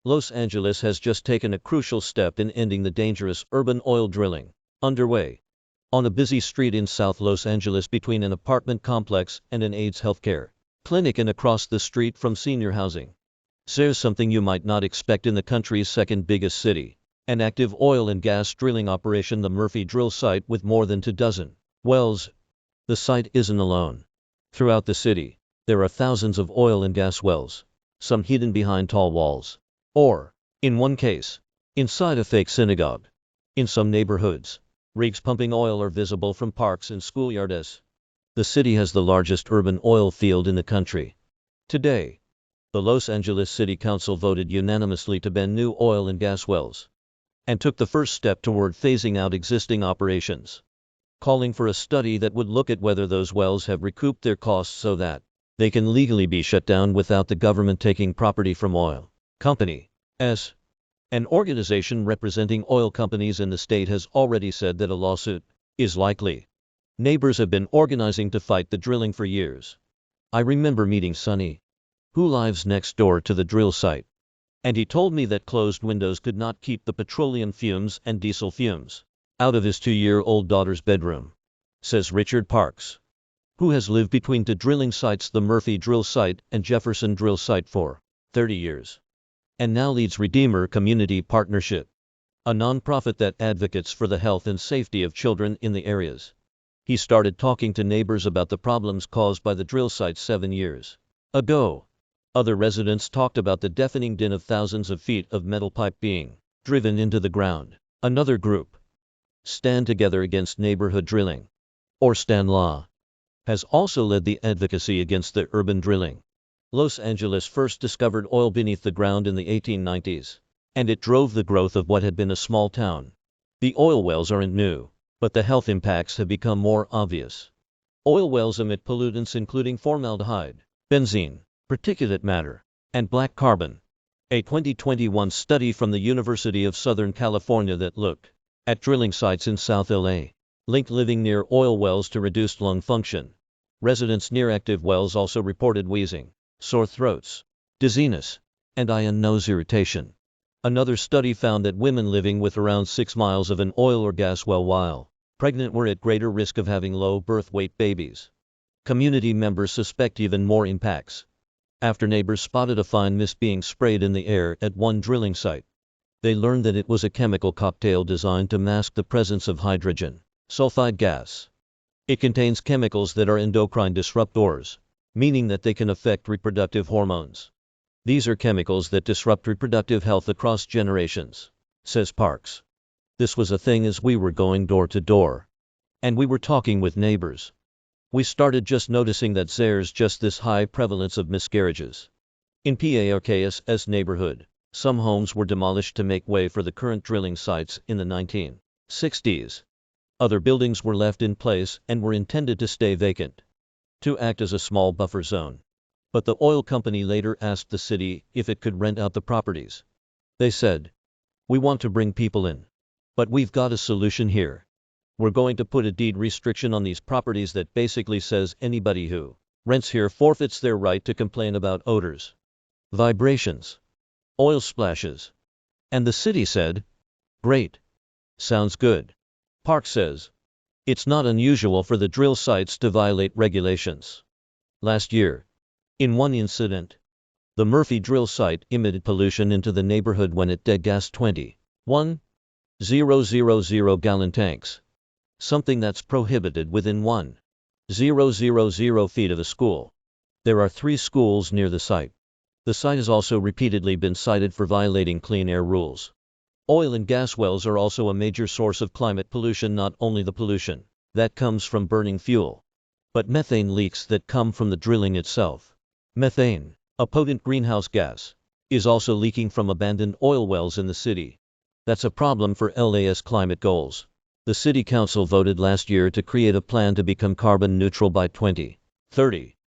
Los Angeles has just taken a crucial step in ending the dangerous urban oil drilling underway on a busy street in South Los Angeles between an apartment complex and an AIDS healthcare clinic and across the street from senior housing. There's something you might not expect in the country's second biggest city. An active oil and gas drilling operation, the Murphy drill site, with more than 24 wells. The site isn't alone. Throughout the city, there are thousands of oil and gas wells, some hidden behind tall walls, or, in one case, inside a fake synagogue. In some neighborhoods, rigs pumping oil are visible from parks and schoolyards. The city has the largest urban oil field in the country. Today, the Los Angeles City Council voted unanimously to ban new oil and gas wells, and took the first step toward phasing out existing operations, calling for a study that would look at whether those wells have recouped their costs so that they can legally be shut down without the government taking property from oil companies. An organization representing oil companies in the state has already said that a lawsuit is likely. Neighbors have been organizing to fight the drilling for years. I remember meeting Sonny, who lives next door to the drill site, and he told me that closed windows could not keep the petroleum fumes and diesel fumes out of his 2-year-old daughter's bedroom, says Richard Parks, who has lived between two drilling sites, the Murphy drill site and Jefferson drill site, for 30 years, and now leads Redeemer Community Partnership, a nonprofit that advocates for the health and safety of children in the areas. He started talking to neighbors about the problems caused by the drill site 7 years ago. Other residents talked about the deafening din of thousands of feet of metal pipe being driven into the ground. Another group, Stand Together Against Neighborhood Drilling, or Stand Law, has also led the advocacy against the urban drilling. Los Angeles first discovered oil beneath the ground in the 1890s, and it drove the growth of what had been a small town. The oil wells aren't new, but the health impacts have become more obvious. Oil wells emit pollutants including formaldehyde, benzene, particulate matter, and black carbon. A 2021 study from the University of Southern California that looked at drilling sites in South LA linked living near oil wells to reduced lung function. Residents near active wells also reported wheezing, sore throats, dizziness, and eye and nose irritation. Another study found that women living with around 6 miles of an oil or gas well while pregnant were at greater risk of having low birth weight babies. Community members suspect even more impacts after neighbors spotted a fine mist being sprayed in the air at one drilling site. They learned that it was a chemical cocktail designed to mask the presence of hydrogen sulfide gas. It contains chemicals that are endocrine disruptors, meaning that they can affect reproductive hormones. These are chemicals that disrupt reproductive health across generations, says Parks. This was a thing as we were going door to door, and we were talking with neighbors. We started just noticing that there's just this high prevalence of miscarriages. In Parks' neighborhood, some homes were demolished to make way for the current drilling sites in the 1960s. Other buildings were left in place and were intended to stay vacant, to act as a small buffer zone. But the oil company later asked the city if it could rent out the properties. They said, "We want to bring people in, but we've got a solution here. We're going to put a deed restriction on these properties that basically says anybody who rents here forfeits their right to complain about odors, vibrations, oil splashes." And the city said, "Great. Sounds good." Park says, "It's not unusual for the drill sites to violate regulations." Last year, in one incident, the Murphy drill site emitted pollution into the neighborhood when it degassed 21,000 gallon tanks, something that's prohibited within 1,000 feet of a school. There are 3 schools near the site. The site has also repeatedly been cited for violating clean air rules. Oil and gas wells are also a major source of climate pollution, not only the pollution that comes from burning fuel, but methane leaks that come from the drilling itself. Methane, a potent greenhouse gas, is also leaking from abandoned oil wells in the city. That's a problem for LA's climate goals. The city council voted last year to create a plan to become carbon neutral by 2030.